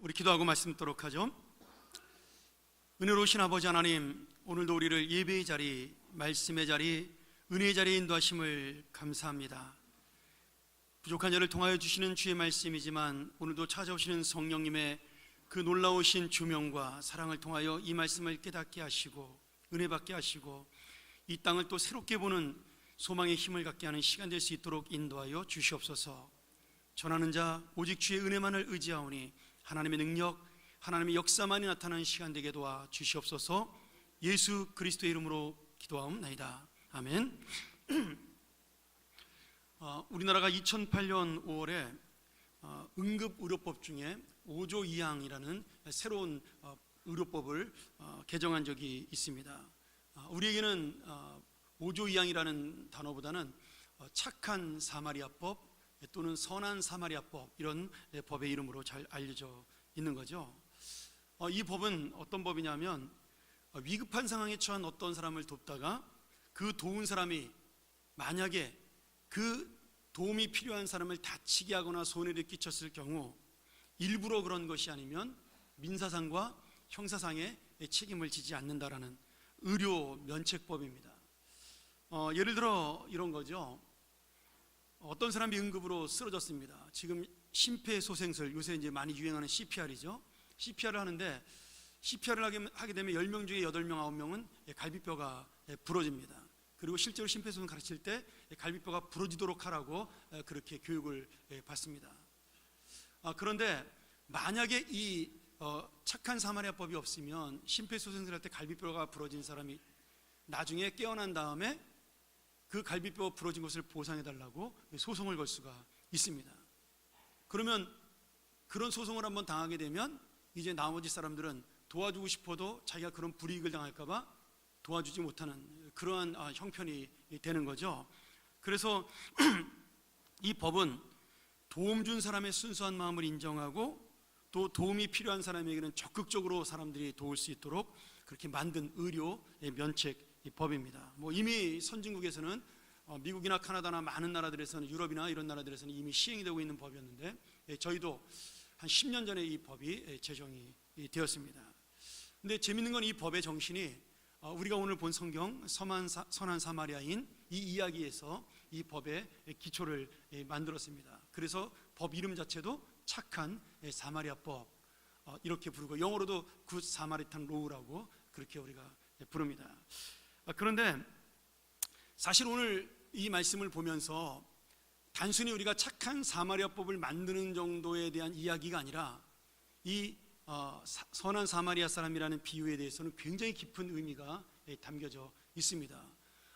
우리 기도하고 말씀 듣도록 하죠. 은혜로우신 아버지 하나님, 오늘도 우리를 예배의 자리, 말씀의 자리, 은혜의 자리에 인도하심을 감사합니다. 부족한 자를 통하여 주시는 주의 말씀이지만 오늘도 찾아오시는 성령님의 그 놀라우신 주명과 사랑을 통하여 이 말씀을 깨닫게 하시고 은혜 받게 하시고 이 땅을 또 새롭게 보는 소망의 힘을 갖게 하는 시간 될 수 있도록 인도하여 주시옵소서. 전하는 자 오직 주의 은혜만을 의지하오니 하나님의 능력, 하나님의 역사만이 나타나는 시간 되게 도와 주시옵소서. 예수 그리스도의 이름으로 기도하옵나이다. 아멘. 우리나라가 2008년 5월에 응급의료법 중에 5조 2항이라는 새로운 의료법을 개정한 적이 있습니다. 우리에게는 5조 2항이라는 단어보다는 착한 사마리아법 또는 선한 사마리아법, 이런 법의 이름으로 잘 알려져 있는 거죠. 이 법은 어떤 법이냐면 위급한 상황에 처한 어떤 사람을 돕다가 그 도운 사람이 만약에 그 도움이 필요한 사람을 다치게 하거나 손해를 끼쳤을 경우 일부러 그런 것이 아니면 민사상과 형사상의 책임을 지지 않는다라는 의료 면책법입니다. 예를 들어 이런 거죠. 어떤 사람이 응급으로 쓰러졌습니다. 지금 심폐소생술, 요새 이제 많이 유행하는 CPR이죠. CPR을 하는데 CPR을 하게 되면 10명 중에 8명, 9명은 갈비뼈가 부러집니다. 그리고 실제로 심폐소생술 가르칠 때 갈비뼈가 부러지도록 하라고 그렇게 교육을 받습니다. 그런데 만약에 이 착한 사마리아법이 없으면 심폐소생술 할 때 갈비뼈가 부러진 사람이 나중에 깨어난 다음에 그 갈비뼈 부러진 것을 보상해달라고 소송을 걸 수가 있습니다. 그러면 그런 소송을 한번 당하게 되면 이제 나머지 사람들은 도와주고 싶어도 자기가 그런 불이익을 당할까봐 도와주지 못하는 그러한 형편이 되는 거죠. 그래서 이 법은 도움 준 사람의 순수한 마음을 인정하고 또 도움이 필요한 사람에게는 적극적으로 사람들이 도울 수 있도록 그렇게 만든 의료 면책 법입니다. 이미 선진국에서는 미국이나 카나다나 많은 나라들에서는, 유럽이나 이런 나라들에서는 이미 시행이 되고 있는 법이었는데 저희도 한 10년 전에 이 법이 제정이 되었습니다. 근데 재밌는 건 이 법의 정신이 우리가 오늘 본 성경 선한 사마리아인 이 이야기에서 이 법의 기초를 만들었습니다. 그래서 법 이름 자체도 착한 사마리아법 이렇게 부르고 영어로도 굿 사마리탄 로우라고 그렇게 우리가 부릅니다. 그런데 사실 오늘 이 말씀을 보면서 단순히 우리가 착한 사마리아법을 만드는 정도에 대한 이야기가 아니라 이 선한 사마리아 사람이라는 비유에 대해서는 굉장히 깊은 의미가 담겨져 있습니다.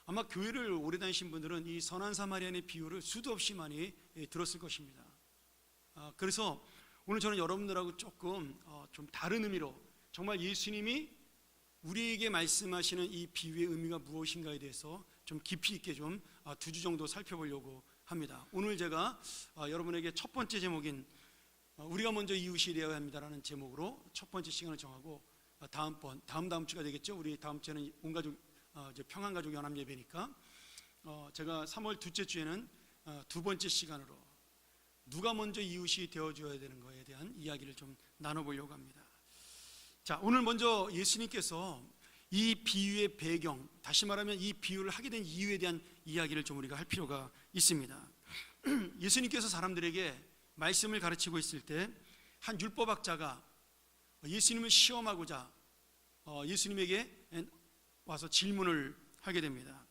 아마 교회를 오래 다니신 분들은 이 선한 사마리아의 비유를 수도 없이 많이 들었을 것입니다. 그래서 오늘 저는 여러분들하고 조금 좀 다른 의미로 정말 예수님이 우리에게 말씀하시는 이 비유의 의미가 무엇인가에 대해서 좀 깊이 있게 좀 2주 정도 살펴보려고 합니다. 오늘 제가 여러분에게 첫 번째 제목인 우리가 먼저 이웃이 되어야 합니다라는 제목으로 첫 번째 시간을 정하고 다음 주가 되겠죠. 우리 다음 주에는 온 가족 평안가족 연합 예배니까 제가 3월 둘째 주에는 두 번째 시간으로 누가 먼저 이웃이 되어줘야 되는 거에 대한 이야기를 좀 나눠보려고 합니다. 자, 오늘 먼저 예수님께서 이 비유의 배경, 다시 말하면 이 비유를 하게 된 이유에 대한 이야기를 좀 우리가 할 필요가 있습니다. 예수님께서 사람들에게 말씀을 가르치고 있을 때 한 율법학자가 예수님을 시험하고자 예수님에게 와서 질문을 하게 됩니다.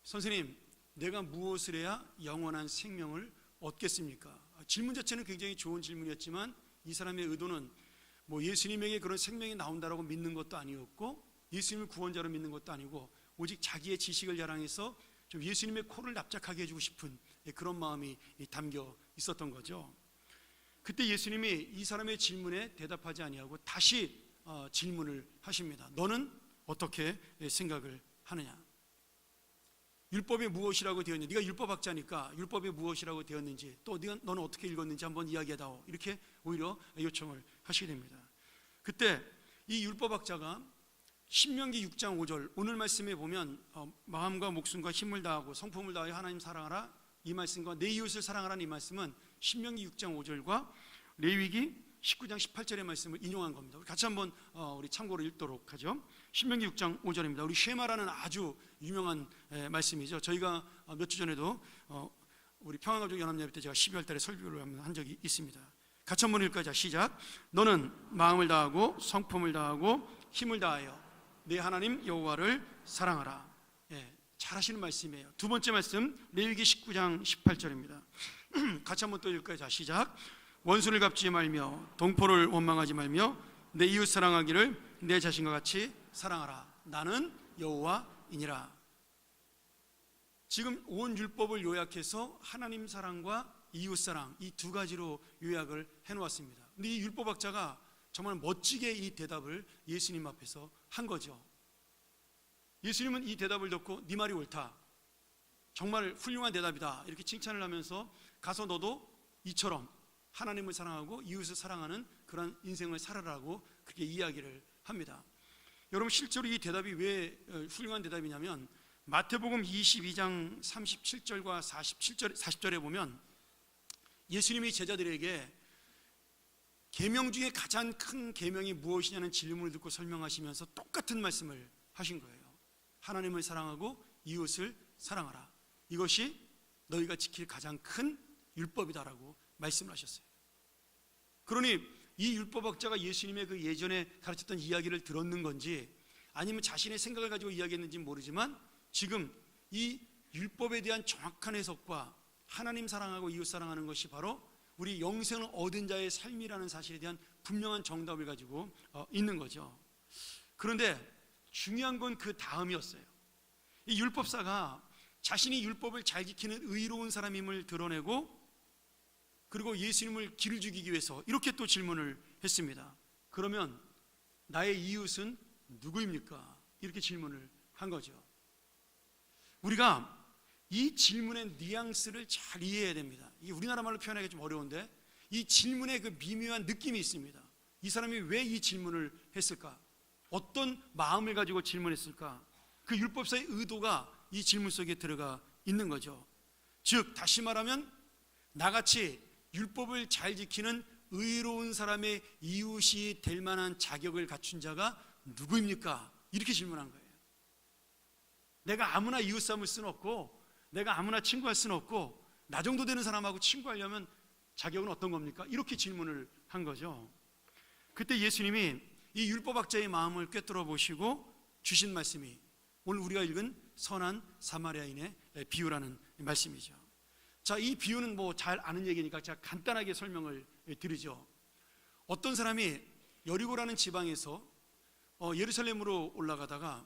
선생님, 내가 무엇을 해야 영원한 생명을 얻겠습니까? 질문 자체는 굉장히 좋은 질문이었지만 이 사람의 의도는 예수님에게 그런 생명이 나온다라고 믿는 것도 아니었고 예수님을 구원자로 믿는 것도 아니고 오직 자기의 지식을 자랑해서 좀 예수님의 코를 납작하게 해주고 싶은 그런 마음이 담겨 있었던 거죠. 그때 예수님이 이 사람의 질문에 대답하지 아니하고 다시 질문을 하십니다. 너는 어떻게 생각을 하느냐? 율법에 무엇이라고 되었는지, 네가 율법학자니까 율법에 무엇이라고 되었는지, 또 너는 어떻게 읽었는지 한번 이야기해다오, 이렇게 오히려 요청을 하시게 됩니다. 그때 이 율법학자가 신명기 6장 5절 오늘 말씀에 보면 마음과 목숨과 힘을 다하고 성품을 다하여 하나님 사랑하라 이 말씀과 내 이웃을 사랑하라는 이 말씀은 신명기 6장 5절과 레위기 19장 18절의 말씀을 인용한 겁니다. 우리 같이 한번 우리 참고로 읽도록 하죠. 신명기 6장 5절입니다. 우리 쉐마라는 아주 유명한 말씀이죠. 저희가 몇 주 전에도 우리 평화가족연합예배 때 제가 12월 달에 설교를 한 적이 있습니다. 같이 한번 읽을까요? 시작. 너는 마음을 다하고 성품을 다하고 힘을 다하여 내 하나님 여호와를 사랑하라. 잘 하시는 말씀이에요. 두 번째 말씀 레위기 19장 18절입니다. 같이 한번 또 읽을까요? 자, 시작. 원수를 갚지 말며 동포를 원망하지 말며 내 이웃 사랑하기를 내 자신과 같이 사랑하라. 나는 여호와이니라. 지금 온 율법을 요약해서 하나님 사랑과 이웃 사랑 이 두 가지로 요약을 해놓았습니다. 근데 이 율법학자가 정말 멋지게 이 대답을 예수님 앞에서 한 거죠. 예수님은 이 대답을 듣고 네 말이 옳다, 정말 훌륭한 대답이다 이렇게 칭찬을 하면서 가서 너도 이처럼 하나님을 사랑하고 이웃을 사랑하는 그런 인생을 살아라고 그렇게 이야기를 합니다. 여러분 실제로 이 대답이 왜 훌륭한 대답이냐면 마태복음 22장 37절과 40절에 보면 예수님이 제자들에게 계명 중에 가장 큰 계명이 무엇이냐는 질문을 듣고 설명하시면서 똑같은 말씀을 하신 거예요. 하나님을 사랑하고 이웃을 사랑하라. 이것이 너희가 지킬 가장 큰 율법이다라고 말씀을 하셨어요. 그러니 이 율법학자가 예수님의 그 예전에 가르쳤던 이야기를 들었는 건지 아니면 자신의 생각을 가지고 이야기했는지 모르지만 지금 이 율법에 대한 정확한 해석과 하나님 사랑하고 이웃 사랑하는 것이 바로 우리 영생을 얻은 자의 삶이라는 사실에 대한 분명한 정답을 가지고 있는 거죠. 그런데 중요한 건 그 다음이었어요. 이 율법사가 자신이 율법을 잘 지키는 의로운 사람임을 드러내고 그리고 예수님을 길을 죽이기 위해서 이렇게 또 질문을 했습니다. 그러면 나의 이웃은 누구입니까? 이렇게 질문을 한 거죠. 우리가 이 질문의 뉘앙스를 잘 이해해야 됩니다. 이게 우리나라 말로 표현하기 좀 어려운데 이 질문의 그 미묘한 느낌이 있습니다. 이 사람이 왜 이 질문을 했을까? 어떤 마음을 가지고 질문했을까? 그 율법사의 의도가 이 질문 속에 들어가 있는 거죠. 즉 다시 말하면 나같이 율법을 잘 지키는 의로운 사람의 이웃이 될 만한 자격을 갖춘 자가 누구입니까? 이렇게 질문한 거예요. 내가 아무나 이웃 삼을 수는 없고 내가 아무나 친구할 수는 없고 나 정도 되는 사람하고 친구하려면 자격은 어떤 겁니까? 이렇게 질문을 한 거죠. 그때 예수님이 이 율법학자의 마음을 꿰뚫어 보시고 주신 말씀이 오늘 우리가 읽은 선한 사마리아인의 비유라는 말씀이죠. 자, 이 비유는 뭐 잘 아는 얘기니까 제가 간단하게 설명을 드리죠. 어떤 사람이 여리고라는 지방에서 예루살렘으로 올라가다가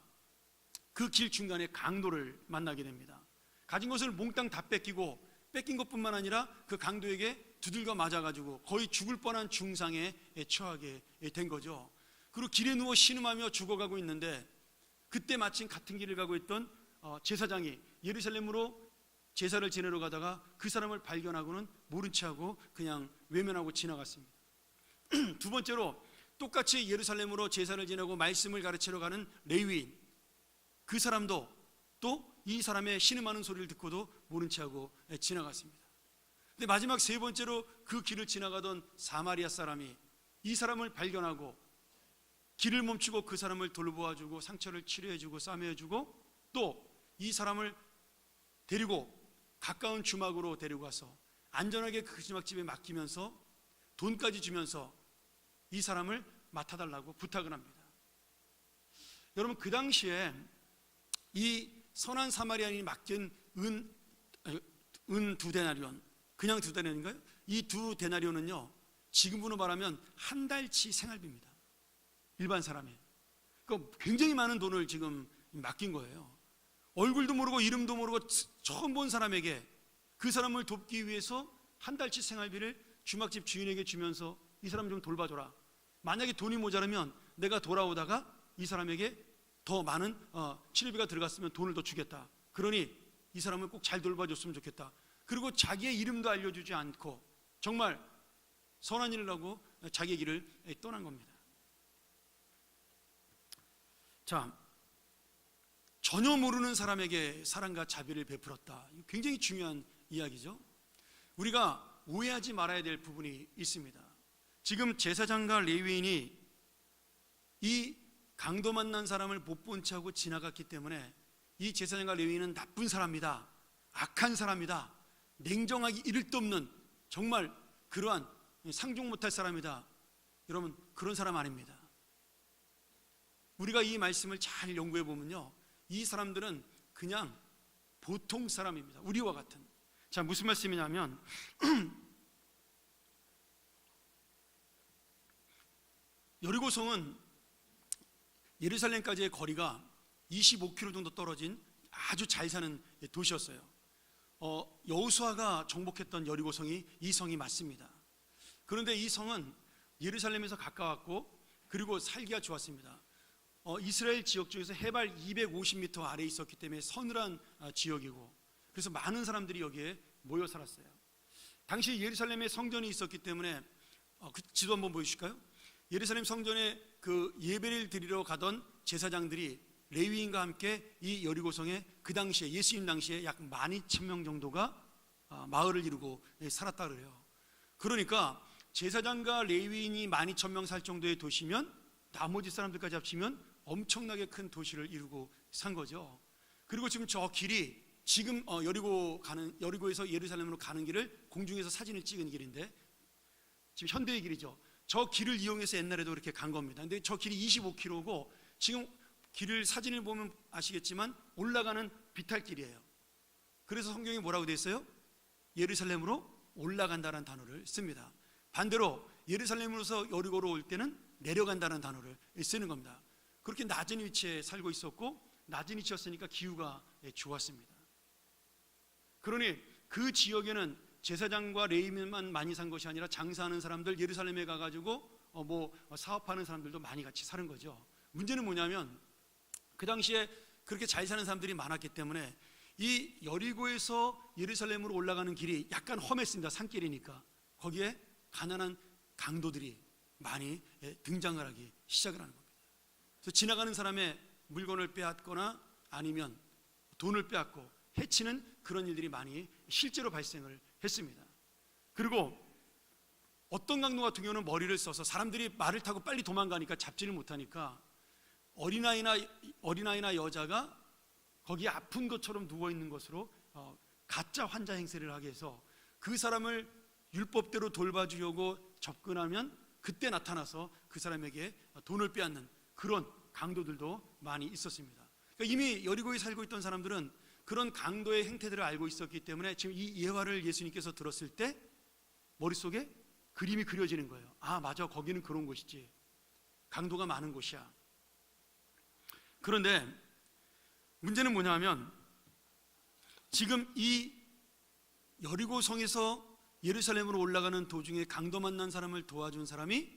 그 길 중간에 강도를 만나게 됩니다. 가진 것을 몽땅 다 뺏긴 것뿐만 아니라 그 강도에게 두들겨 맞아가지고 거의 죽을 뻔한 중상에 처하게 된 거죠. 그리고 길에 누워 신음하며 죽어가고 있는데 그때 마침 같은 길을 가고 있던 제사장이 예루살렘으로 제사를 지내러 가다가 그 사람을 발견하고는 모른 체하고 그냥 외면하고 지나갔습니다. 두 번째로 똑같이 예루살렘으로 제사를 지내고 말씀을 가르치러 가는 레위인, 그 사람도 또 이 사람의 신음하는 소리를 듣고도 모른 체하고 지나갔습니다. 근데 마지막 세 번째로 그 길을 지나가던 사마리아 사람이 이 사람을 발견하고 길을 멈추고 그 사람을 돌보아주고 상처를 치료해주고 싸매어주고 또 이 사람을 데리고 가까운 주막으로 데리고 가서 안전하게 그 주막집에 맡기면서 돈까지 주면서 이 사람을 맡아달라고 부탁을 합니다. 여러분 그 당시에 이 선한 사마리아인이 맡긴 은 2데나리온, 그냥 2데나리온인가요? 이 2데나리온은요 지금으로 말하면 한 달치 생활비입니다. 일반 사람의. 그러니까 굉장히 많은 돈을 지금 맡긴 거예요. 얼굴도 모르고 이름도 모르고 처음 본 사람에게 그 사람을 돕기 위해서 한 달치 생활비를 주막집 주인에게 주면서 이 사람 좀 돌봐줘라. 만약에 돈이 모자라면 내가 돌아오다가 이 사람에게 더 많은 치료비가 들어갔으면 돈을 더 주겠다. 그러니 이 사람을 꼭 잘 돌봐줬으면 좋겠다. 그리고 자기의 이름도 알려주지 않고 정말 선한 일을 하고 자기의 길을 떠난 겁니다. 자, 전혀 모르는 사람에게 사랑과 자비를 베풀었다. 굉장히 중요한 이야기죠. 우리가 오해하지 말아야 될 부분이 있습니다. 지금 제사장과 레위인이 이 강도 만난 사람을 못 본 채 하고 지나갔기 때문에 이 제사장과 레위인은 나쁜 사람이다, 악한 사람이다, 냉정하기 이를 데 없는 정말 그러한 상종 못할 사람이다. 여러분, 그런 사람 아닙니다. 우리가 이 말씀을 잘 연구해 보면요, 이 사람들은 그냥 보통 사람입니다. 우리와 같은. 자, 무슨 말씀이냐면 여리고성은 예루살렘까지의 거리가 25km 정도 떨어진 아주 잘 사는 도시였어요. 여호수아가 정복했던 여리고성이 이 성이 맞습니다. 그런데 이 성은 예루살렘에서 가까웠고 그리고 살기가 좋았습니다. 이스라엘 지역 중에서 해발 250m 아래에 있었기 때문에 서늘한 지역이고, 그래서 많은 사람들이 여기에 모여 살았어요. 당시 예루살렘에 성전이 있었기 때문에 그 지도 한번 보여주실까요? 예루살렘 성전에 그 예배를 드리러 가던 제사장들이 레위인과 함께 이 여리고성에 그 당시에 예수님 당시에 약 12,000명 정도가 마을을 이루고 살았다 그래요. 그러니까 제사장과 레위인이 12,000명 살 정도의 도시면 나머지 사람들까지 합치면 엄청나게 큰 도시를 이루고 산 거죠. 그리고 지금 저 길이 지금 여리고에서 예루살렘으로 가는 길을 공중에서 사진을 찍은 길인데, 지금 현대의 길이죠. 저 길을 이용해서 옛날에도 그렇게 간 겁니다. 근데 저 길이 25km고 지금 길을 사진을 보면 아시겠지만 올라가는 비탈길이에요. 그래서 성경이 뭐라고 되어 있어요? 예루살렘으로 올라간다는 단어를 씁니다. 반대로 예루살렘으로서 여리고로 올 때는 내려간다는 단어를 쓰는 겁니다. 그렇게 낮은 위치에 살고 있었고 낮은 위치였으니까 기후가 좋았습니다. 그러니 그 지역에는 제사장과 레위인만 많이 산 것이 아니라 장사하는 사람들, 예루살렘에 가가지고 사업하는 사람들도 많이 같이 사는 거죠. 문제는 뭐냐면 그 당시에 그렇게 잘 사는 사람들이 많았기 때문에 이 여리고에서 예루살렘으로 올라가는 길이 약간 험했습니다. 산길이니까. 거기에 가난한 강도들이 많이 등장을 하기 시작을 하는 겁니다. 그래서 지나가는 사람의 물건을 빼앗거나 아니면 돈을 빼앗고 해치는 그런 일들이 많이 실제로 발생을 했습니다. 그리고 어떤 강도 같은 경우는 머리를 써서 사람들이 말을 타고 빨리 도망가니까 잡지를 못하니까 어린아이나 여자가 거기 아픈 것처럼 누워있는 것으로 가짜 환자 행세를 하게 해서 그 사람을 율법대로 돌봐주려고 접근하면 그때 나타나서 그 사람에게 돈을 빼앗는 그런 강도들도 많이 있었습니다. 그러니까 이미 여리고에 살고 있던 사람들은 그런 강도의 행태들을 알고 있었기 때문에 지금 이 예화를 예수님께서 들었을 때 머릿속에 그림이 그려지는 거예요. 아, 맞아, 거기는 그런 곳이지, 강도가 많은 곳이야. 그런데 문제는 뭐냐면 지금 이 여리고성에서 예루살렘으로 올라가는 도중에 강도 만난 사람을 도와준 사람이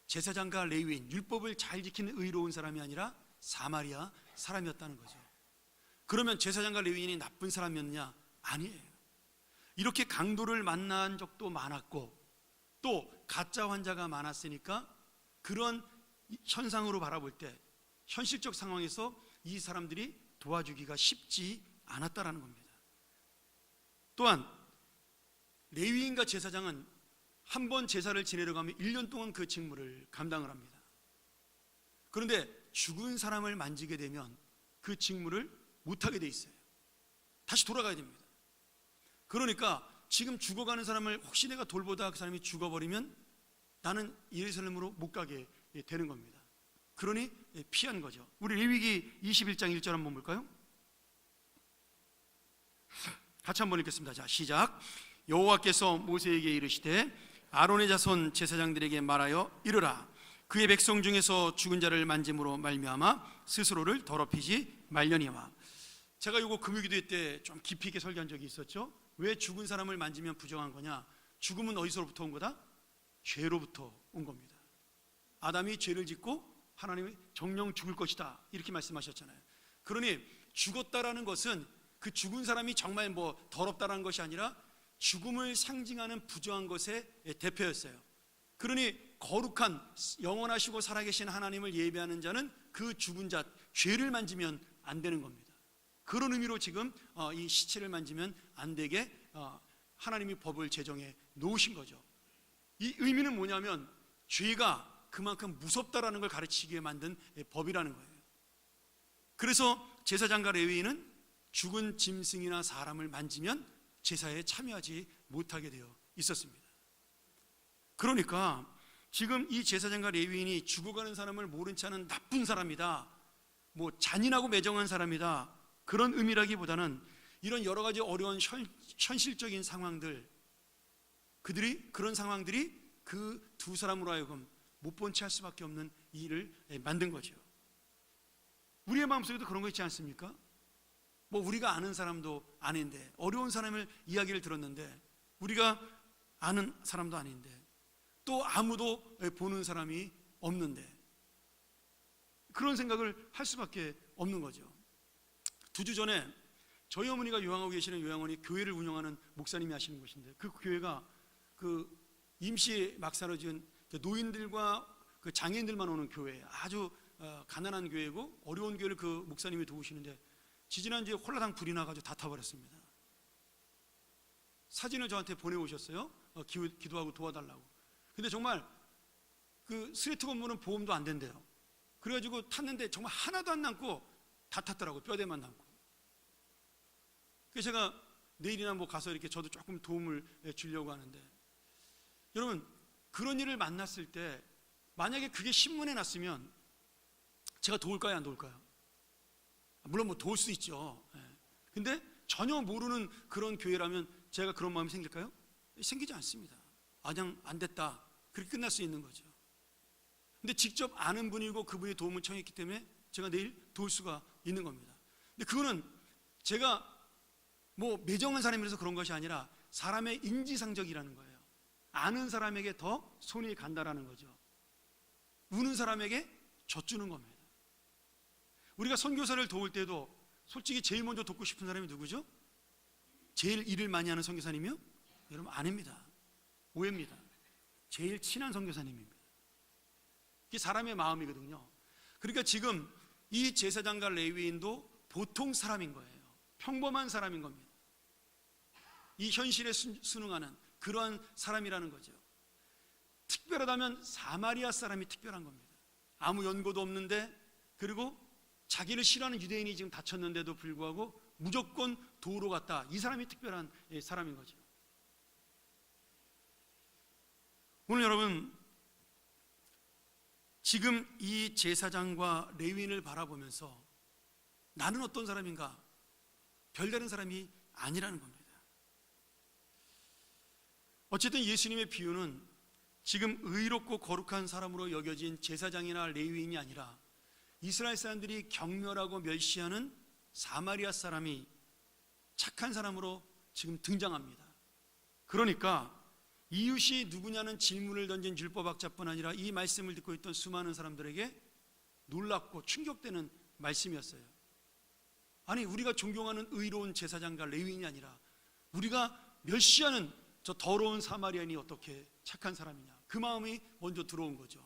제사장과 레위인, 율법을 잘 지키는 의로운 사람이 아니라 사마리아 사람이었다는 거죠. 그러면 제사장과 레위인이 나쁜 사람이었느냐? 아니에요. 이렇게 강도를 만난 적도 많았고 또 가짜 환자가 많았으니까 그런 현상으로 바라볼 때 현실적 상황에서 이 사람들이 도와주기가 쉽지 않았다라는 겁니다. 또한 레위인과 제사장은 한 번 제사를 지내러 가면 1년 동안 그 직무를 감당을 합니다. 그런데 죽은 사람을 만지게 되면 그 직무를 못하게 돼 있어요. 다시 돌아가야 됩니다. 그러니까 지금 죽어가는 사람을 혹시 내가 돌보다 그 사람이 죽어버리면 나는 예루살렘으로 못 가게 되는 겁니다. 그러니 피한 거죠. 우리 레위기 21장 1절 한번 볼까요? 같이 한번 읽겠습니다. 자, 시작. 여호와께서 모세에게 이르시되 아론의 자손 제사장들에게 말하여 이르라. 그의 백성 중에서 죽은 자를 만짐으로 말미암아 스스로를 더럽히지 말려니와. 제가 요거 금요기도 때 좀 깊이 있게 설교한 적이 있었죠. 왜 죽은 사람을 만지면 부정한 거냐? 죽음은 어디서부터 온 거다? 죄로부터 온 겁니다. 아담이 죄를 짓고 하나님이 정령 죽을 것이다 이렇게 말씀하셨잖아요. 그러니 죽었다라는 것은 그 죽은 사람이 정말 더럽다라는 것이 아니라 죽음을 상징하는 부정한 것의 대표였어요. 그러니 거룩한 영원하시고 살아계신 하나님을 예배하는 자는 그 죽은 자 죄를 만지면 안 되는 겁니다. 그런 의미로 지금 이 시체를 만지면 안 되게 하나님이 법을 제정해 놓으신 거죠. 이 의미는 뭐냐면 죄가 그만큼 무섭다라는 걸 가르치기 위해 만든 법이라는 거예요. 그래서 제사장과 레위인은 죽은 짐승이나 사람을 만지면 제사에 참여하지 못하게 되어 있었습니다. 그러니까 지금 이 제사장과 레위인이 죽어가는 사람을 모른 채 하는 나쁜 사람이다, 뭐 잔인하고 매정한 사람이다, 그런 의미라기보다는 이런 여러 가지 어려운 현실적인 상황들, 그런 상황들이 그 두 사람으로 하여금 못 본 채 할 수밖에 없는 일을 만든 거죠. 우리의 마음속에도 그런 거 있지 않습니까? 뭐 우리가 아는 사람도 아닌데, 어려운 사람을 이야기를 들었는데 우리가 아는 사람도 아닌데, 또 아무도 보는 사람이 없는데, 그런 생각을 할 수밖에 없는 거죠. 2주 전에 저희 어머니가 요양하고 계시는 요양원이 교회를 운영하는 목사님이 하시는 곳인데, 그 교회가 그 임시 막 사라진 노인들과 그 장애인들만 오는 교회예요. 아주 가난한 교회고 어려운 교회를 그 목사님이 도우시는데, 지지난주에 홀라당 불이 나가지고 다 타버렸습니다. 사진을 저한테 보내오셨어요. 기도하고 도와달라고. 근데 정말 그 스레트 건물은 보험도 안 된대요. 그래가지고 탔는데 정말 하나도 안 남고 다 탔더라고요. 뼈대만 남고. 그래서 제가 내일이나 뭐 가서 이렇게 저도 조금 도움을 주려고 하는데, 여러분, 그런 일을 만났을 때 만약에 그게 신문에 났으면 제가 도울까요, 안 도울까요? 물론 뭐 도울 수 있죠. 근데 전혀 모르는 그런 교회라면 제가 그런 마음이 생길까요? 생기지 않습니다. 그냥 안 됐다, 그렇게 끝날 수 있는 거죠. 근데 직접 아는 분이고 그분이 도움을 청했기 때문에 제가 내일 도울 수가 있는 겁니다. 근데 그거는 제가 뭐 매정한 사람이라서 그런 것이 아니라 사람의 인지상정이라는 거예요. 아는 사람에게 더 손이 간다라는 거죠. 우는 사람에게 젖주는 겁니다. 우리가 선교사를 도울 때도 솔직히 제일 먼저 돕고 싶은 사람이 누구죠? 제일 일을 많이 하는 선교사님이요? 여러분, 아닙니다. 오해입니다. 제일 친한 선교사님입니다. 이게 사람의 마음이거든요. 그러니까 지금 이 제사장과 레위인도 보통 사람인 거예요. 평범한 사람인 겁니다. 이 현실에 순응하는 그러한 사람이라는 거죠. 특별하다면 사마리아 사람이 특별한 겁니다. 아무 연고도 없는데, 그리고 자기를 싫어하는 유대인이 지금 다쳤는데도 불구하고 무조건 도우러 갔다. 이 사람이 특별한 사람인 거죠. 오늘 여러분, 지금 이 제사장과 레위인을 바라보면서 나는 어떤 사람인가? 별다른 사람이 아니라는 겁니다. 어쨌든 예수님의 비유는 지금 의롭고 거룩한 사람으로 여겨진 제사장이나 레위인이 아니라 이스라엘 사람들이 경멸하고 멸시하는 사마리아 사람이 착한 사람으로 지금 등장합니다. 그러니까 이웃이 누구냐는 질문을 던진 율법학자뿐 아니라 이 말씀을 듣고 있던 수많은 사람들에게 놀랍고 충격되는 말씀이었어요. 아니, 우리가 존경하는 의로운 제사장과 레위인이 아니라 우리가 멸시하는 저 더러운 사마리아인이 어떻게 착한 사람이냐, 그 마음이 먼저 들어온 거죠.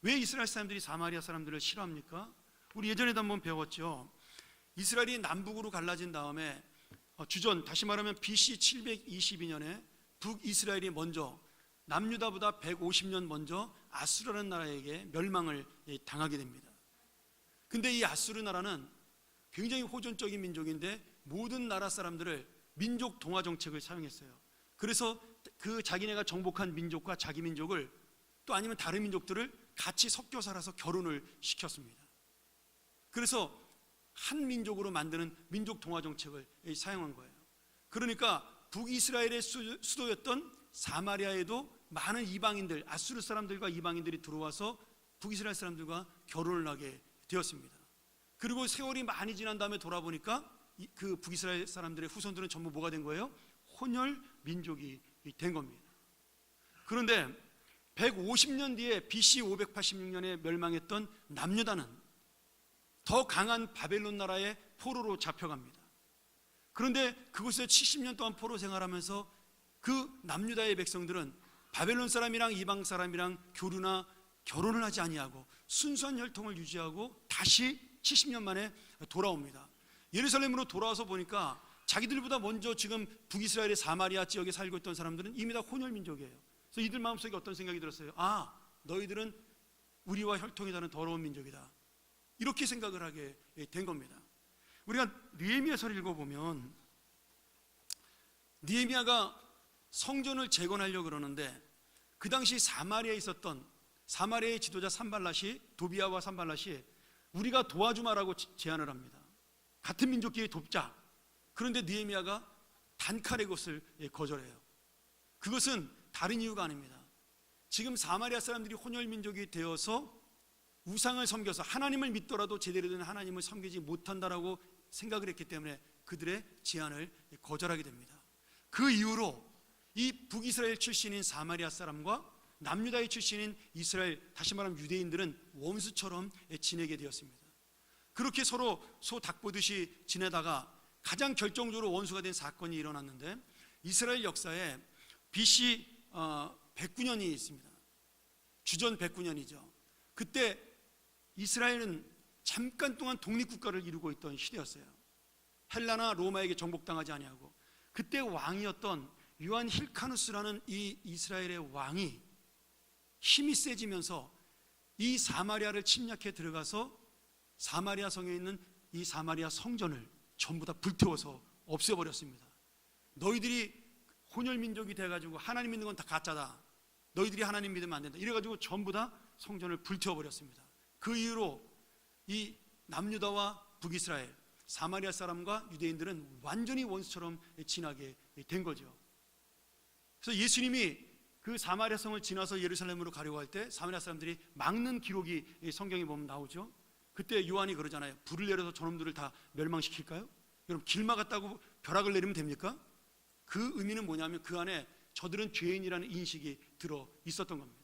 왜 이스라엘 사람들이 사마리아 사람들을 싫어합니까? 우리 예전에도 한번 배웠죠. 이스라엘이 남북으로 갈라진 다음에 주전, 다시 말하면 BC 722년에 북이스라엘이 먼저 남유다보다 150년 먼저 아수르라는 나라에게 멸망을 당하게 됩니다. 근데 이 아수르 나라는 굉장히 호전적인 민족인데 모든 나라 사람들을 민족 동화 정책을 사용했어요. 그래서 그 자기네가 정복한 민족과 자기 민족을, 또 아니면 다른 민족들을 같이 섞여 살아서 결혼을 시켰습니다. 그래서 한 민족으로 만드는 민족 동화 정책을 사용한 거예요. 그러니까 북이스라엘의 수도였던 사마리아에도 많은 이방인들, 아수르 사람들과 이방인들이 들어와서 북이스라엘 사람들과 결혼을 하게 되었습니다. 그리고 세월이 많이 지난 다음에 돌아보니까 그 북이스라엘 사람들의 후손들은 전부 뭐가 된 거예요? 혼혈 민족이 된 겁니다. 그런데 150년 뒤에 BC 586년에 멸망했던 남유다는 더 강한 바벨론 나라의 포로로 잡혀갑니다. 그런데 그곳에 70년 동안 포로 생활하면서 그 남유다의 백성들은 바벨론 사람이랑 이방 사람이랑 교류나 결혼을 하지 아니하고 순수한 혈통을 유지하고 다시 70년 만에 돌아옵니다. 예루살렘으로 돌아와서 보니까 자기들보다 먼저 지금 북이스라엘의 사마리아 지역에 살고 있던 사람들은 이미 다 혼혈 민족이에요. 그래서 이들 마음속에 어떤 생각이 들었어요? 아, 너희들은 우리와 혈통이 다른 더러운 민족이다. 이렇게 생각을 하게 된 겁니다. 우리가 느헤미야서를 읽어보면 느헤미야가 성전을 재건하려고 그러는데 그 당시 사마리아에 있었던 사마리아의 지도자 산발랏이, 도비아와 산발랏이 우리가 도와주마라고 제안을 합니다. 같은 민족끼리 돕자. 그런데 느헤미야가 단칼에 그것을 거절해요. 그것은 다른 이유가 아닙니다. 지금 사마리아 사람들이 혼혈 민족이 되어서 우상을 섬겨서 하나님을 믿더라도 제대로 된 하나님을 섬기지 못한다라고 생각을 했기 때문에 그들의 제안을 거절하게 됩니다. 그 이후로 이 북이스라엘 출신인 사마리아 사람과 남유다의 출신인 이스라엘, 다시 말하면 유대인들은 원수처럼 지내게 되었습니다. 그렇게 서로 소 닭 보듯이 지내다가 가장 결정적으로 원수가 된 사건이 일어났는데 이스라엘 역사에 BC 109년이 있습니다. 주전 109년이죠. 그때 이스라엘은 잠깐 동안 독립국가를 이루고 있던 시대였어요. 헬라나 로마에게 정복당하지 아니하고, 그때 왕이었던 요한 힐카누스라는 이 이스라엘의 왕이 힘이 세지면서 이 사마리아를 침략해 들어가서 사마리아 성에 있는 이 사마리아 성전을 전부 다 불태워서 없애버렸습니다. 너희들이 혼혈 민족이 돼가지고 하나님 믿는 건 다 가짜다. 너희들이 하나님 믿으면 안 된다. 이래가지고 전부 다 성전을 불태워버렸습니다. 그 이후로 이 남유다와 북이스라엘, 사마리아 사람과 유대인들은 완전히 원수처럼 지나게 된 거죠. 그래서 예수님이 그 사마리아 성을 지나서 예루살렘으로 가려고 할 때 사마리아 사람들이 막는 기록이 성경에 보면 나오죠. 그때 요한이 그러잖아요. 불을 내려서 저놈들을 다 멸망시킬까요? 여러분, 길 막았다고 벼락을 내리면 됩니까? 그 의미는 뭐냐면 그 안에 저들은 죄인이라는 인식이 들어 있었던 겁니다.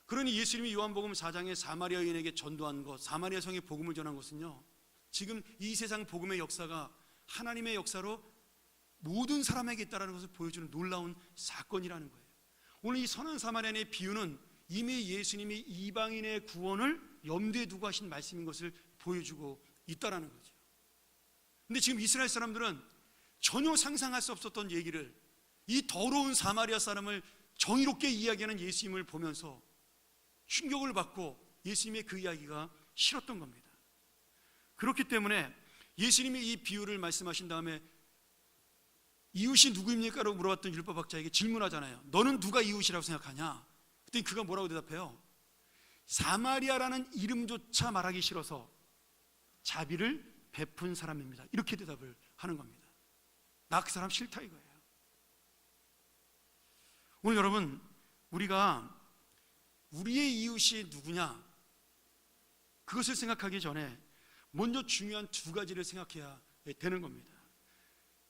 그러니 예수님이 요한복음 4장에 사마리아 여인에게 전도한 것, 사마리아 성에 복음을 전한 것은요, 지금 이 세상 복음의 역사가 하나님의 역사로 모든 사람에게 있다는 것을 보여주는 놀라운 사건이라는 거예요. 오늘 이 선한 사마리아인의 비유는 이미 예수님이 이방인의 구원을 염두에 두고 하신 말씀인 것을 보여주고 있다는 거죠. 근데 지금 이스라엘 사람들은 전혀 상상할 수 없었던 얘기를, 이 더러운 사마리아 사람을 정의롭게 이야기하는 예수님을 보면서 충격을 받고 예수님의 그 이야기가 싫었던 겁니다. 그렇기 때문에 예수님이 이 비유를 말씀하신 다음에 이웃이 누구입니까? 라고 물어봤던 율법학자에게 질문하잖아요. 너는 누가 이웃이라고 생각하냐? 그랬더니 그가 뭐라고 대답해요? 사마리아라는 이름조차 말하기 싫어서 자비를 베푼 사람입니다. 이렇게 대답을 하는 겁니다. 나 그 사람 싫다 이거예요. 오늘 여러분, 우리가 우리의 이웃이 누구냐, 그것을 생각하기 전에 먼저 중요한 두 가지를 생각해야 되는 겁니다.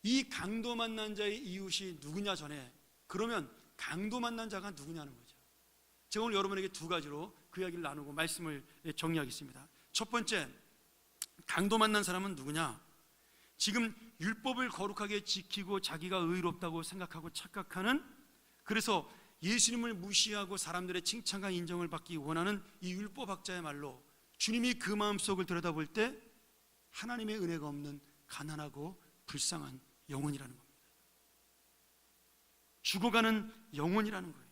이 강도 만난 자의 이웃이 누구냐 전에, 그러면 강도 만난 자가 누구냐는 거죠. 제가 오늘 여러분에게 두 가지로 그 이야기를 나누고 말씀을 정리하겠습니다. 첫 번째, 강도 만난 사람은 누구냐? 지금 율법을 거룩하게 지키고 자기가 의롭다고 생각하고 착각하는, 그래서 예수님을 무시하고 사람들의 칭찬과 인정을 받기 원하는 이 율법학자의 말로 주님이 그 마음속을 들여다볼 때 하나님의 은혜가 없는 가난하고 불쌍한 영혼이라는 겁니다. 죽어가는 영혼이라는 거예요.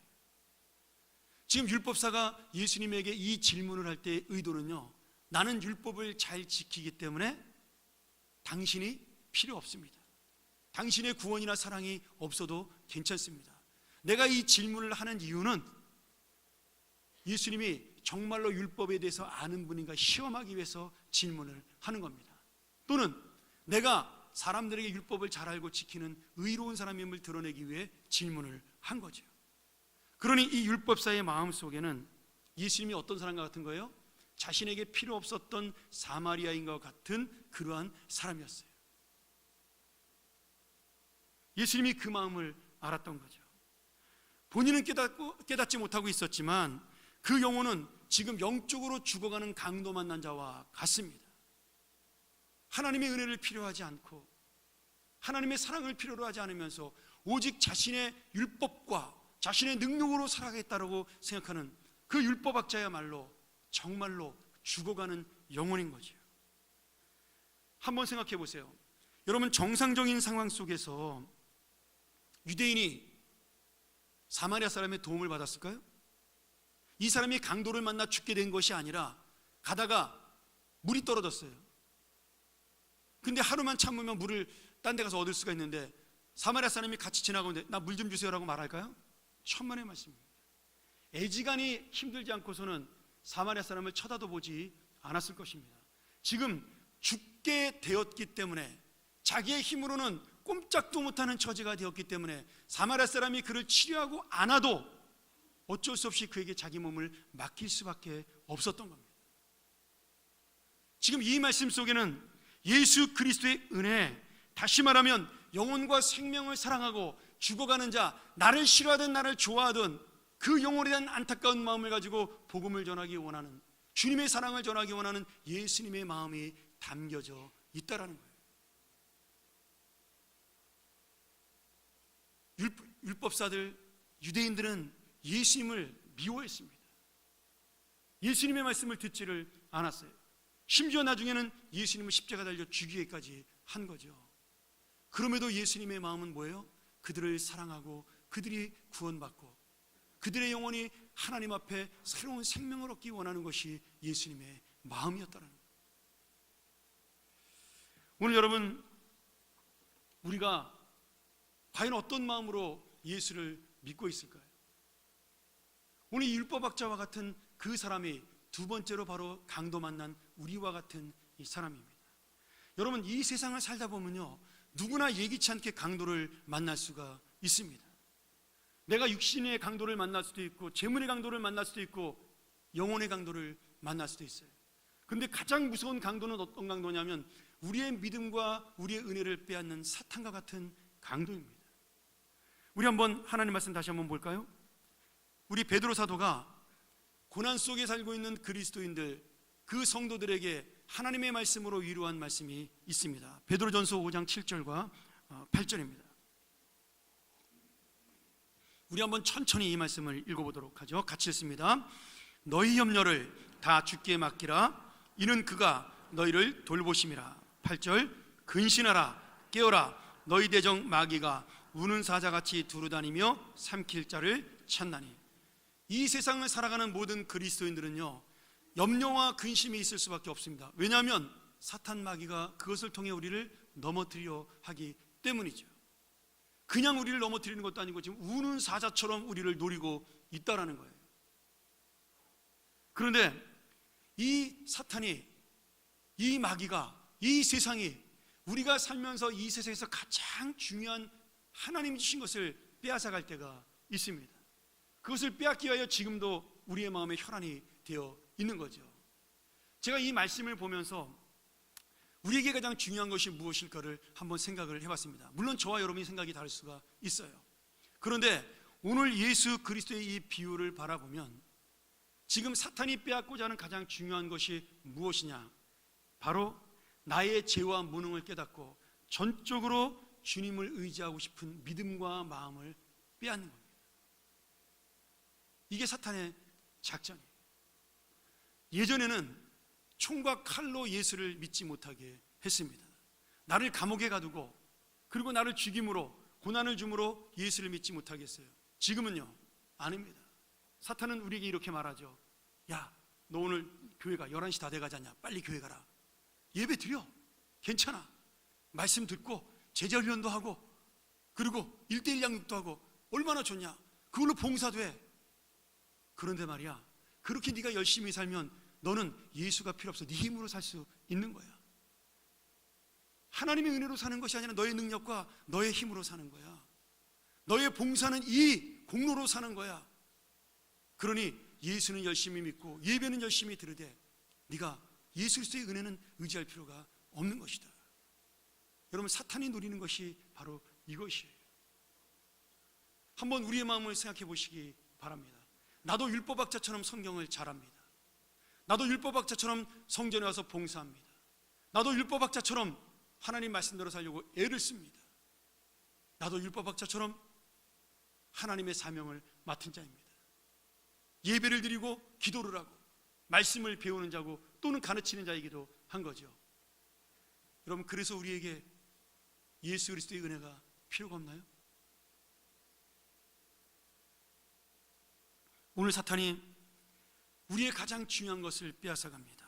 지금 율법사가 예수님에게 이 질문을 할 때의 의도는요, 나는 율법을 잘 지키기 때문에 당신이 필요 없습니다. 당신의 구원이나 사랑이 없어도 괜찮습니다. 내가 이 질문을 하는 이유는 예수님이 정말로 율법에 대해서 아는 분인가 시험하기 위해서 질문을 하는 겁니다. 또는 내가 사람들에게 율법을 잘 알고 지키는 의로운 사람임을 드러내기 위해 질문을 한 거죠. 그러니 이 율법사의 마음속에는 예수님이 어떤 사람과 같은 거예요? 자신에게 필요 없었던 사마리아인과 같은 그러한 사람이었어요. 예수님이 그 마음을 알았던 거죠. 본인은 깨닫지 못하고 있었지만 그 영혼은 지금 영적으로 죽어가는 강도 만난 자와 같습니다. 하나님의 은혜를 필요하지 않고 하나님의 사랑을 필요로 하지 않으면서 오직 자신의 율법과 자신의 능력으로 살아가겠다고 생각하는 그 율법학자야말로 정말로 죽어가는 영혼인 거죠. 한번 생각해 보세요. 여러분, 정상적인 상황 속에서 유대인이 사마리아 사람의 도움을 받았을까요? 이 사람이 강도를 만나 죽게 된 것이 아니라 가다가 물이 떨어졌어요. 근데 하루만 참으면 물을 딴 데 가서 얻을 수가 있는데 사마리아 사람이 같이 지나가는데 나 물 좀 주세요라고 말할까요? 천만의 말씀입니다. 애지간히 힘들지 않고서는 사마리아 사람을 쳐다도 보지 않았을 것입니다. 지금 죽게 되었기 때문에 자기의 힘으로는 꼼짝도 못하는 처지가 되었기 때문에 사마리아 사람이 그를 치료하고 안아도 어쩔 수 없이 그에게 자기 몸을 맡길 수밖에 없었던 겁니다. 지금 이 말씀 속에는 예수 그리스도의 은혜, 다시 말하면 영혼과 생명을 사랑하고 죽어가는 자, 나를 싫어하든 나를 좋아하든 그 영혼에 대한 안타까운 마음을 가지고 복음을 전하기 원하는, 주님의 사랑을 전하기 원하는 예수님의 마음이 담겨져 있다라는 거예요. 율법사들, 유대인들은 예수님을 미워했습니다. 예수님의 말씀을 듣지를 않았어요. 심지어 나중에는 예수님을 십자가 달려 죽이기까지 한 거죠. 그럼에도 예수님의 마음은 뭐예요? 그들을 사랑하고 그들이 구원받고 그들의 영혼이 하나님 앞에 새로운 생명을 얻기 원하는 것이 예수님의 마음이었다는 거예요. 오늘 여러분, 우리가 과연 어떤 마음으로 예수를 믿고 있을까요? 오늘 율법학자와 같은 그 사람이 두 번째로 바로 강도 만난 우리와 같은 이 사람입니다. 여러분, 이 세상을 살다 보면요, 누구나 예기치 않게 강도를 만날 수가 있습니다. 내가 육신의 강도를 만날 수도 있고 재물의 강도를 만날 수도 있고 영혼의 강도를 만날 수도 있어요. 그런데 가장 무서운 강도는 어떤 강도냐면 우리의 믿음과 우리의 은혜를 빼앗는 사탄과 같은 강도입니다. 우리 한번 하나님 말씀 다시 한번 볼까요? 우리 베드로 사도가 고난 속에 살고 있는 그리스도인들, 그 성도들에게 하나님의 말씀으로 위로한 말씀이 있습니다. 베드로전서 5장 7절과 8절입니다. 우리 한번 천천히 이 말씀을 읽어보도록 하죠. 같이 읽습니다. 너희 염려를 다 주께 맡기라. 이는 그가 너희를 돌보심이라. 8절, 근신하라, 깨어라. 너희 대적 마귀가 우는 사자같이 두루다니며 삼킬 자를 찾나니. 이 세상을 살아가는 모든 그리스도인들은요, 염려와 근심이 있을 수밖에 없습니다. 왜냐하면 사탄 마귀가 그것을 통해 우리를 넘어뜨려 하기 때문이죠. 그냥 우리를 넘어뜨리는 것도 아니고 지금 우는 사자처럼 우리를 노리고 있다라는 거예요. 그런데 이 사탄이, 이 마귀가, 이 세상이 우리가 살면서 이 세상에서 가장 중요한 하나님 주신 것을 빼앗아갈 때가 있습니다. 그것을 빼앗기 위하여 지금도 우리의 마음에 혈안이 되어 있는 거죠. 제가 이 말씀을 보면서 우리에게 가장 중요한 것이 무엇일까를 한번 생각을 해봤습니다. 물론 저와 여러분이 생각이 다를 수가 있어요. 그런데 오늘 예수 그리스도의 이 비유를 바라보면 지금 사탄이 빼앗고자 하는 가장 중요한 것이 무엇이냐? 바로 나의 죄와 무능을 깨닫고 전적으로 주님을 의지하고 싶은 믿음과 마음을 빼앗는 겁니다. 이게 사탄의 작전이에요. 예전에는 총과 칼로 예수를 믿지 못하게 했습니다. 나를 감옥에 가두고 그리고 나를 죽임으로 고난을 줌으로 예수를 믿지 못하게 했어요. 지금은요, 아닙니다. 사탄은 우리에게 이렇게 말하죠. 야, 너 오늘 교회 가 11시 다 돼가지 않냐? 빨리 교회 가라. 예배 드려. 괜찮아. 말씀 듣고 제자훈련도 하고 그리고 1:1 양육도 하고 얼마나 좋냐? 그걸로 봉사돼. 그런데 말이야, 그렇게 네가 열심히 살면 너는 예수가 필요 없어. 네 힘으로 살 수 있는 거야. 하나님의 은혜로 사는 것이 아니라 너의 능력과 너의 힘으로 사는 거야. 너의 봉사는 이 공로로 사는 거야. 그러니 예수는 열심히 믿고 예배는 열심히 들으되 네가 예수 그리스도의 은혜는 의지할 필요가 없는 것이다. 여러분, 사탄이 누리는 것이 바로 이것이에요. 한번 우리의 마음을 생각해 보시기 바랍니다. 나도 율법학자처럼 성경을 잘합니다. 나도 율법학자처럼 성전에 와서 봉사합니다. 나도 율법학자처럼 하나님 말씀대로 살려고 애를 씁니다. 나도 율법학자처럼 하나님의 사명을 맡은 자입니다. 예배를 드리고 기도를 하고 말씀을 배우는 자고 또는 가르치는 자이기도 한 거죠. 여러분, 그래서 우리에게 예수 그리스도의 은혜가 필요가 없나요? 오늘 사탄이 우리의 가장 중요한 것을 빼앗아갑니다.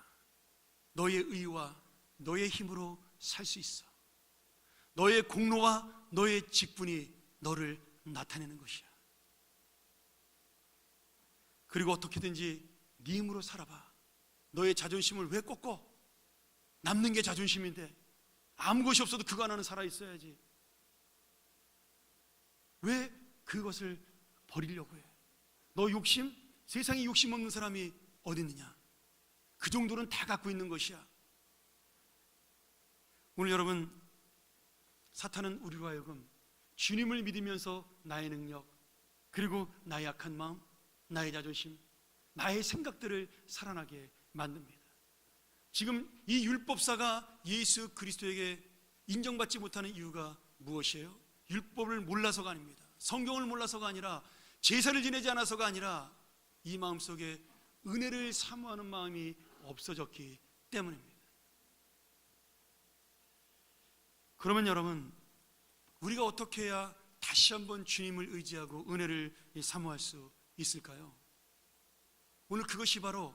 너의 의와 너의 힘으로 살 수 있어. 너의 공로와 너의 직분이 너를 나타내는 것이야. 그리고 어떻게든지 네 힘으로 살아봐. 너의 자존심을 왜 꺾어? 남는 게 자존심인데 아무 것이 없어도 그거 하나는 살아있어야지. 왜 그것을 버리려고 해? 너 욕심? 세상에 욕심 없는 사람이 어디 있느냐? 그 정도는 다 갖고 있는 것이야. 오늘 여러분, 사탄은 우리로 하여금 주님을 믿으면서 나의 능력, 그리고 나의 약한 마음, 나의 자존심, 나의 생각들을 살아나게 만듭니다. 지금 이 율법사가 예수 그리스도에게 인정받지 못하는 이유가 무엇이에요? 율법을 몰라서가 아닙니다. 성경을 몰라서가 아니라, 제사를 지내지 않아서가 아니라 이 마음속에 은혜를 사모하는 마음이 없어졌기 때문입니다. 그러면 여러분, 우리가 어떻게 해야 다시 한번 주님을 의지하고 은혜를 사모할 수 있을까요? 오늘 그것이 바로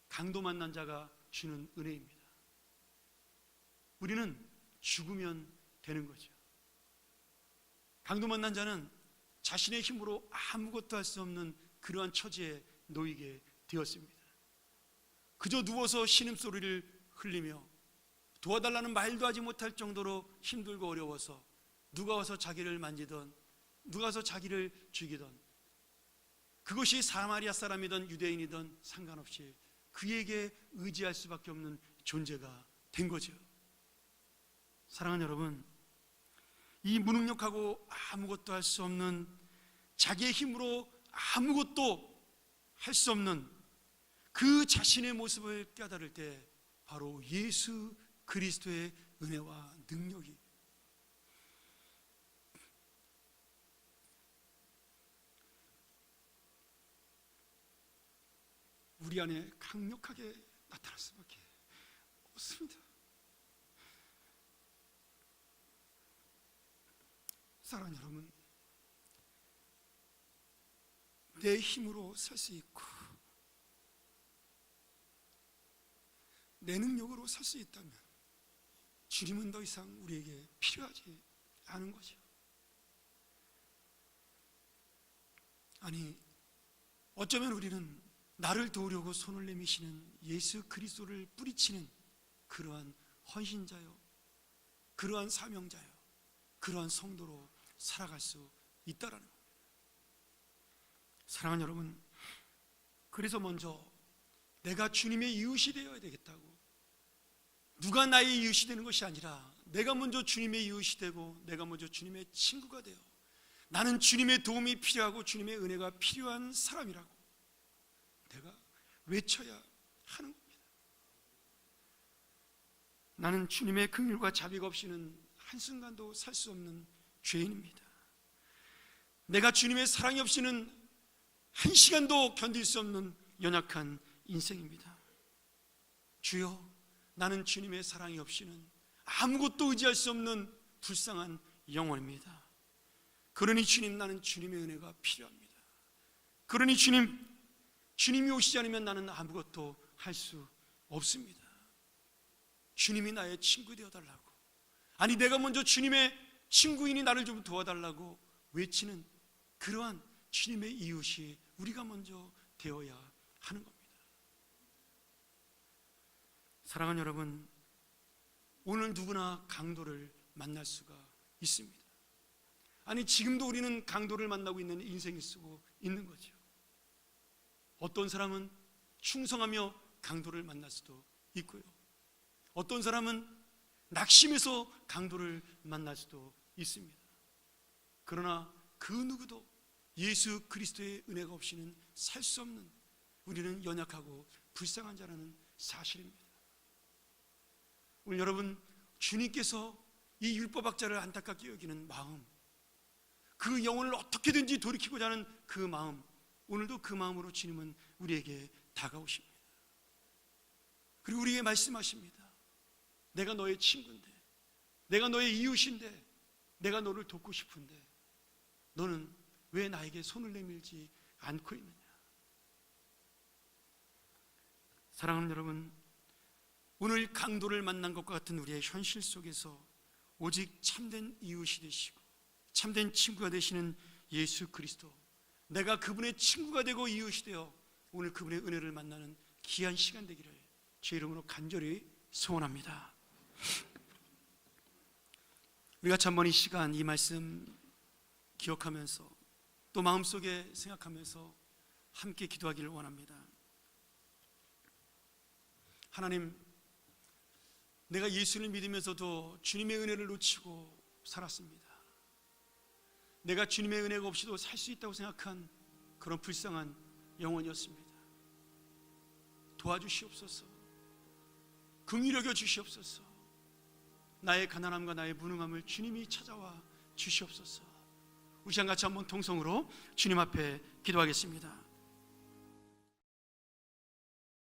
강도 만난 자가 주는 은혜입니다. 우리는 죽으면 되는 거죠. 강도 만난 자는 자신의 힘으로 아무것도 할 수 없는 그러한 처지에 놓이게 되었습니다. 그저 누워서 신음소리를 흘리며 도와달라는 말도 하지 못할 정도로 힘들고 어려워서 누가 와서 자기를 만지던, 누가 와서 자기를 죽이던, 그것이 사마리아 사람이든 유대인이든 상관없이 그에게 의지할 수밖에 없는 존재가 된 거죠. 사랑하는 여러분, 이 무능력하고 아무것도 할 수 없는, 자기의 힘으로 아무것도 할 수 없는 그 자신의 모습을 깨달을 때 바로 예수 그리스도의 은혜와 능력이 우리 안에 강력하게 나타날 수밖에 없습니다. 사랑하는 여러분, 내 힘으로 살 수 있고 내 능력으로 살 수 있다면 주님은 더 이상 우리에게 필요하지 않은 거죠. 아니, 어쩌면 우리는 나를 도우려고 손을 내미시는 예수 그리스도를 뿌리치는 그러한 헌신자요, 그러한 사명자요, 그러한 성도로 살아갈 수 있다라는 겁니다. 사랑하는 여러분, 그래서 먼저 내가 주님의 이웃이 되어야 되겠다고, 누가 나의 이웃이 되는 것이 아니라 내가 먼저 주님의 이웃이 되고 내가 먼저 주님의 친구가 되어 나는 주님의 도움이 필요하고 주님의 은혜가 필요한 사람이라고 내가 외쳐야 하는 겁니다. 나는 주님의 긍휼과 자비가 없이는 한순간도 살 수 없는 죄인입니다. 내가 주님의 사랑이 없이는 한 시간도 견딜 수 없는 연약한 인생입니다. 주여, 나는 주님의 사랑이 없이는 아무것도 의지할 수 없는 불쌍한 영혼입니다. 그러니 주님, 나는 주님의 은혜가 필요합니다. 그러니 주님이 오시지 않으면 나는 아무것도 할 수 없습니다. 주님이 나의 친구 되어달라고, 아니 내가 먼저 주님의 친구이니 나를 좀 도와달라고 외치는 그러한 주님의 이웃이 우리가 먼저 되어야 하는 겁니다. 사랑하는 여러분, 오늘 누구나 강도를 만날 수가 있습니다. 아니, 지금도 우리는 강도를 만나고 있는 인생일 수도 있는 거죠. 어떤 사람은 충성하며 강도를 만날 수도 있고요, 어떤 사람은 낙심해서 강도를 만날 수도 있습니다. 그러나 그 누구도 예수 그리스도의 은혜가 없이는 살 수 없는, 우리는 연약하고 불쌍한 자라는 사실입니다. 오늘 여러분, 주님께서 이 율법학자를 안타깝게 여기는 마음, 그 영혼을 어떻게든지 돌이키고자 하는 그 마음, 오늘도 그 마음으로 주님은 우리에게 다가오십니다. 그리고 우리에게 말씀하십니다. 내가 너의 친구인데, 내가 너의 이웃인데, 내가 너를 돕고 싶은데 너는 왜 나에게 손을 내밀지 않고 있느냐? 사랑하는 여러분, 오늘 강도를 만난 것과 같은 우리의 현실 속에서 오직 참된 이웃이 되시고 참된 친구가 되시는 예수 그리스도, 내가 그분의 친구가 되고 이웃이 되어 오늘 그분의 은혜를 만나는 귀한 시간 되기를 제 이름으로 간절히 소원합니다. 우리가 한번 이 시간, 이 말씀 기억하면서 또 마음속에 생각하면서 함께 기도하기를 원합니다. 하나님, 내가 예수를 믿으면서도 주님의 은혜를 놓치고 살았습니다. 내가 주님의 은혜가 없이도 살 수 있다고 생각한 그런 불쌍한 영혼이었습니다. 도와주시옵소서. 긍휼히 여겨 주시옵소서. 나의 가난함과 나의 무능함을 주님이 찾아와 주시옵소서. 우리 시간 같이 한번 통성으로 주님 앞에 기도하겠습니다.